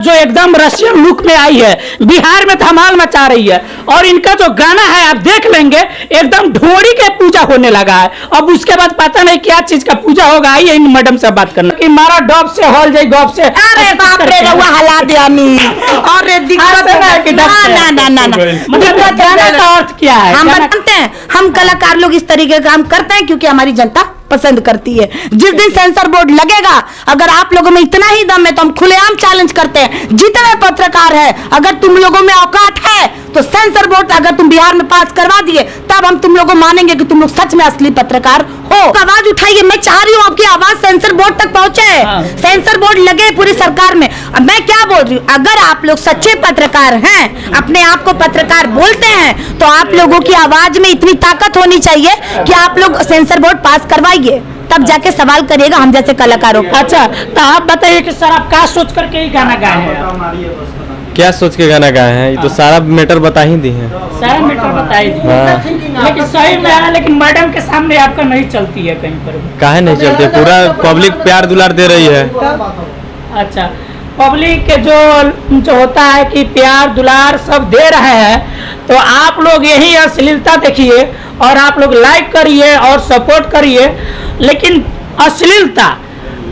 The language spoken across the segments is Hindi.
जो एकदम रशियन लुक में आई है, बिहार में धमाल मचा रही है। और इनका जो गाना है आप देख लेंगे, एकदम ढोरी के पूजा होने लगा है। अब उसके बाद पता नहीं क्या चीज का पूजा होगा। आइए इन मैडम से बात करना कि मारा डॉब से हॉल जाए गॉब से। अरे बाप रे रउआ हला दिया नी। अरे दिक्कत है कि ना मतलब गाना का अर्थ क्या है? हम जानते हैं, हम कलाकार लोग इस तरीके का काम करते हैं क्योंकि हमारी जनता पसंद करती है। जिस दिन सेंसर बोर्ड लगेगा, अगर आप लोगों में इतना ही दम है तो हम खुलेआम चैलेंज करते हैं, जितने पत्रकार है, अगर तुम लोगों में औकात है तो सेंसर बोर्ड अगर तुम बिहार में पास करवा दिए तब हम तुम लोगों मानेंगे कि तुम लोग सच में असली पत्रकार हो। आवाज उठाइए, मैं चाह रही हूँ आपकी आवाज सेंसर बोर्ड तक पहुंचे। सेंसर बोर्ड लगे पूरी सरकार में। अब मैं क्या बोल रही हूँ, अगर आप लोग सच्चे पत्रकार हैं, अपने आप को पत्रकार बोलते हैं, तो आप लोगों की आवाज में इतनी ताकत होनी चाहिए कि आप लोग सेंसर बोर्ड पास करवाइए, तब जाके सवाल करिएगा हम जैसे कलाकारों को। अच्छा, तो आप बताइए कि सर आप क्या सोच करके ही गाना गाए हैं? क्या सोच के गाना गाए हैं? ये तो सारा मैटर बता ही दी है। सारा मैटर बताई दी। हाँ। लेकिन सही में है, लेकिन मैडम के सामने आपका नहीं चलती है कहीं पर। काहे नहीं चलते? पूरा पब्लिक प्यार दुलार दे रही है। अच्छा, पब्लिक के जो होता है कि प्यार दुलार सब दे रहे हैं, तो आप लोग यही अश्लीलता देखिए और आप लोग लाइक करिए और सपोर्ट करिए। लेकिन अश्लीलता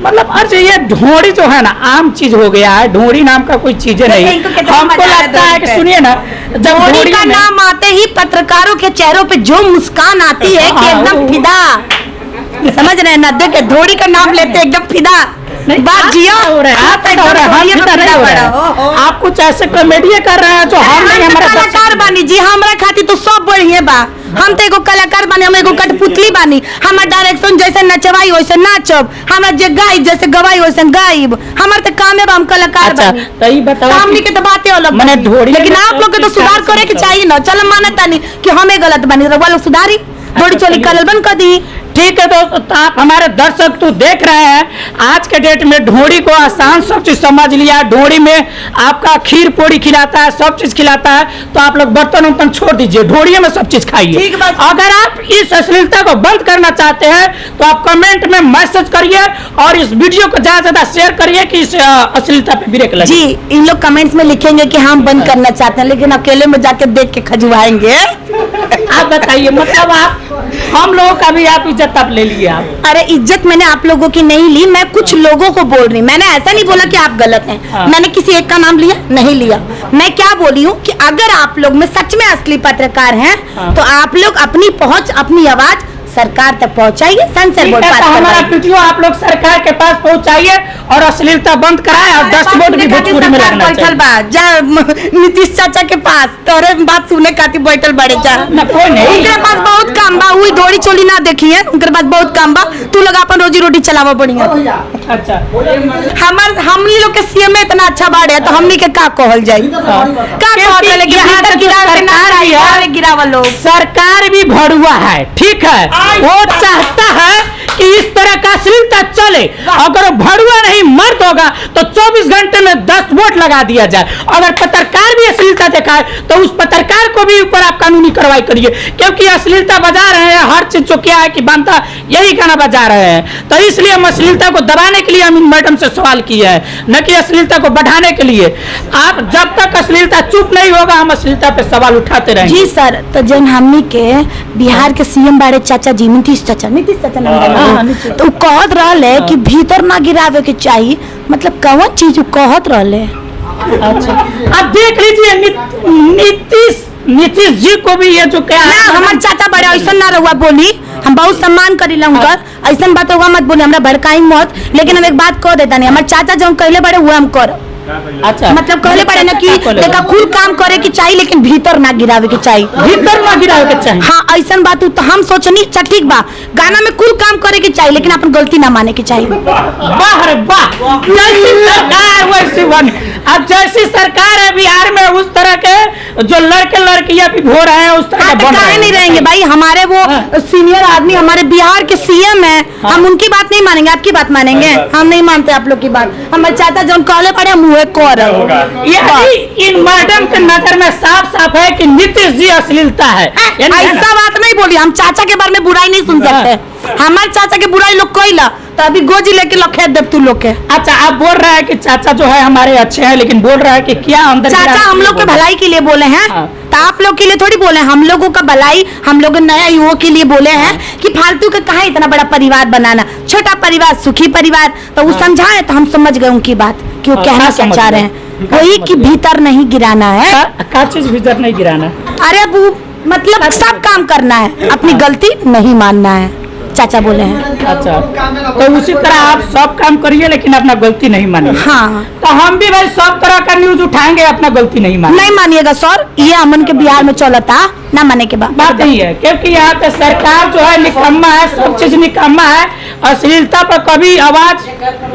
मतलब अर्ज ये ढोड़ी जो है ना, आम चीज हो गया है। ढोड़ी नाम का कोई चीज नहीं। हमको लगता है कि सुनिए ना, जब ढोड़ी का नाम आते ही पत्रकारों के चेहरों पे जो मुस्कान आती है कि एकदम फिदा, समझ रहे हैं ना? देखे ढोड़ी का नाम लेते एकदम फिदा। बात जिया हो रहा है, आप कुछ ऐसे कॉमेडी कर रहे हैं जो हम नहीं। हमारा कलाकार बानी जी, हमारा खाती तो सब बढ़िया बा। हम तो एगो कलाकार बानी, हम एगो कठपुतली बानी। हमारा डायरेक्शन जैसे नचवाई वैसे नाचब, हमारा जे गाई जैसे गवाई वैसे गायब। हमार तो काम है, हम कलाकार बानी। तो बताओ, हमनी के तो बातें अलग मैंने ढोड़ी, लेकिन आप लोग के तो सुधार करे के चाहिए ना। चलो मानता नहीं कि हमें गलत बानी, रउआ लोग सुधारी, ढोड़ी चोली कलल बंद कर दी। ठीक है दोस्तों, तो आप हमारे दर्शक तो देख रहे हैं, आज के डेट में ढोड़ी को आसान सब चीज समझ लिया। ढोड़ी में आपका खीर पूरी खिलाता है, सब चीज खिलाता है, तो आप लोग बर्तन उर्तन छोड़ दीजिए, ढोड़ी में सब चीज खाइए। अगर आप इस अश्लीलता को बंद करना चाहते हैं तो आप कमेंट में मैसेज करिए और इस वीडियो को ज्यादा ज्यादा शेयर करिए कि इस अश्लीलता पे ब्रेक लगे। जी, इन लोग कमेंट्स में लिखेंगे कि हम बंद करना चाहते हैं, लेकिन अकेले में जाके देख के खजुआएंगे। आप बताइए, मतलब आप हम लोगों का भी आप इज्जत आप ले लिया। अरे इज्जत मैंने आप लोगों की नहीं ली, मैं कुछ लोगों को बोल रही। मैंने ऐसा नहीं बोला कि आप गलत हैं। हाँ। मैंने किसी एक का नाम लिया नहीं लिया। मैं क्या बोली हूँ कि अगर आप लोग में सच में असली पत्रकार हैं, हाँ। तो आप लोग अपनी पहुंच, अपनी आवाज सरकार तक पहुंचाइए। सेंसर बोर्ड पास हमारा वीडियो आप लोग सरकार के पास पहुंचाइए और अश्लीलता बंद कराए और डस्टबोर्ड भी भोजपुरी में लगना चाहिए। जा नीतीश चाचा के पास तोरे बात सुने खातिर बैठल बड़े जा। कोई नहीं, उनके पास बहुत काम बा, वही ढोड़ी चोली ना देखी है, उनके पास बहुत काम बा। तू लोग अपन रोजी रोटी चलावा बढ़िया। अच्छा, हमनी लोग के सीएम में इतना अच्छा बाढ़ तो हमनी के का कहल जाई? का कहल गिरावा लोग। सरकार भी भड़ुआ है, ठीक है, वो चाहता है कि इस तरह का अश्लीलता चले। अगर भड़ुआ नहीं मर्द होगा तो 24 घंटे में 10 वोट लगा दिया जाए। अगर पत्रकार भी अश्लीलता दिखाए तो उस पत्रकार को भी ऊपर आप कानूनी कार्रवाई करिए, क्योंकि अश्लीलता बजा रहे हैं। हर चीज जो क्या है कि बनता यही गाना बजा रहे हैं, तो इसलिए हम अश्लीलता को दबाने के लिए हम इन मैडम से सवाल किया है, न कि अश्लीलता को बढ़ाने के लिए। आप जब तक अश्लीलता चुप नहीं होगा, हम अश्लीलता पे सवाल उठाते रहेंगे। जी सर, तो जन हमनी के बिहार के सीएम बाड़े चाचा जी, नीतीश चाचा नाम, तो कहत रहले कि भीतर ना गिरावे के चाहिए। मतलब कौन चीज कहत रहले? अच्छा, अब देख लीजिए नीतीश जी को भी ये जो क्या है, हमारे चाचा बड़े ऐसा ना रहुआ बोली, हम बहुत सम्मान करीला उनकर, ऐसा बात होगा मत बोली, हमरा भड़काई मत। लेकिन हम एक बात कह देता नहीं, हमारे चाचा जो कहले बड़े वो हम कर। अच्छा, मतलब कहले पड़े ना कि देखा खुल काम करे की चाहिए, लेकिन भीतर ना गिरावे के चाहिए। भीतर ना गिरावे के चाहिए। हाँ, ऐसा बात तो हम सोचनी ठीक बा, गाना में कुल काम करे के चाहिए, लेकिन अपन गलती ना माने के चाहिए। वाह रे वाह, जैसी सरकार वैसी बन। अब जैसी सरकार है बिहार में, उस तरह के जो लड़के लड़कियां भी हो रहे हैं उस तरह के काहे नहीं रहेंगे भाई? हमारे वो सीनियर आदमी हमारे बिहार के सीएम है, हम उनकी बात नहीं मानेंगे, आपकी बात मानेंगे? हम नहीं मानते आप लोग की बात। हमारे चाचा जो कहले पड़े हम इन मैडम के नजर में साफ साफ है कि नीतीश जी अश्लीलता है। ऐसा बात नहीं बोली, हम चाचा के बारे में बुराई नहीं सुन सकते। हमारे चाचा के बुराई लोग कोई ला तो अभी गोजी लेके लखे देव तू लोग के। अच्छा, आप बोल रहे हैं कि चाचा जो है हमारे अच्छे हैं, लेकिन बोल रहे हैं कि क्या अंदर चाचा हम लोग के भलाई के लिए बोले हैं, हाँ। तो आप लोग के लिए थोड़ी बोले, हम लोगों का भलाई, हम लोग नया युवाओं के लिए बोले हैं कि फालतू का कहाँ इतना बड़ा परिवार बनाना, छोटा परिवार सुखी परिवार। तो वो समझाए तो हम समझ गए उनकी बात कि वो हाँ, कहना क्या क्या समझ चाह रहे गए? हैं, वही कि भीतर नहीं गिराना है। का चीज भीतर नहीं गिराना। अरे वो मतलब सब काम करना है, अपनी गलती नहीं मानना है, चाचा बोले हैं। अच्छा, तो उसी तरह आप सब काम करिए लेकिन अपना गलती नहीं मानिए। हाँ, तो हम भी भाई सब तरह का न्यूज उठाएंगे, अपना गलती नहीं मानिए। नहीं मानिएगा सर, ये अमन के बिहार में चलता ना माने के बाद बात नहीं है, क्योंकि यहाँ पे सरकार जो है निकम्मा है, सब चीज निकम्मा है। अश्लीलता पर कभी आवाज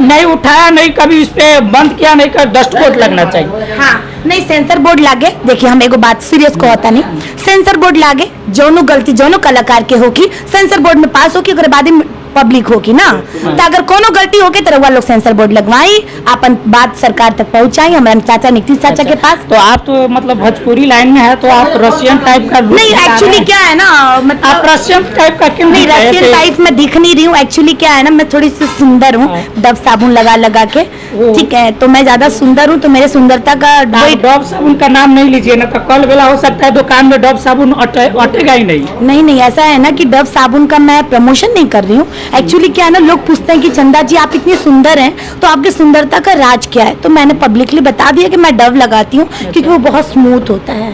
नहीं उठाया, नहीं कभी इस पे बंद किया, नहीं कर डस्ट कोट लगना चाहिए। हाँ, नहीं सेंसर बोर्ड लागे, देखिए हम एगो बात सीरियस को होता नहीं, सेंसर बोर्ड लागे, जोनो गलती जोनो कलाकार के होगी सेंसर बोर्ड में पास होगी, अगर बाद में पब्लिक होगी ना, तो अगर कोनो गलती होगी तो रउआ लोग सेंसर बोर्ड लगवाई, अपन बात सरकार तक पहुंचाई, हमारे चाचा नीतीश चाचा के पास। तो आप तो मतलब भोजपुरी लाइन में है, तो आप रशियन टाइप का नहीं एक्चुअली क्या है ना, आप मतलब रशियन टाइप का क्यों नहीं दिख रहे रशियन थे? टाइप में दिख नहीं रही हूँ, एक्चुअली क्या है ना, मैं थोड़ी सी सुंदर हूँ, हाँ। डब साबुन लगा लगा के, ओ। ठीक है, तो मैं ज्यादा सुंदर हूँ, तो मेरे सुंदरता का आप डब साबुन का नाम नहीं लीजिए ना, तो कल बेला हो सकता है दुकान में डब साबुन अटेगा ही नहीं। नहीं ऐसा है ना कि डव साबुन का मैं प्रमोशन नहीं कर रही हूँ, एक्चुअली क्या है ना, लोग पूछते हैं कि चंदा जी आप इतनी सुंदर हैं तो आपकी सुंदरता का राज क्या है, तो मैंने पब्लिकली बता दिया कि मैं डव लगाती हूँ क्योंकि वो बहुत स्मूथ होता है,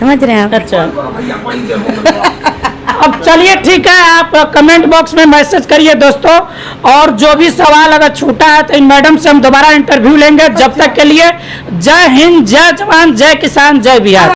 समझ रहे हैं आप? अच्छा, अब चलिए ठीक है, आप कमेंट बॉक्स में मैसेज करिए दोस्तों, और जो भी सवाल अगर छूटा है तो इन मैडम से हम दोबारा इंटरव्यू लेंगे। जब तक के लिए जय हिंद, जय जवान, जय किसान, जय बिहार।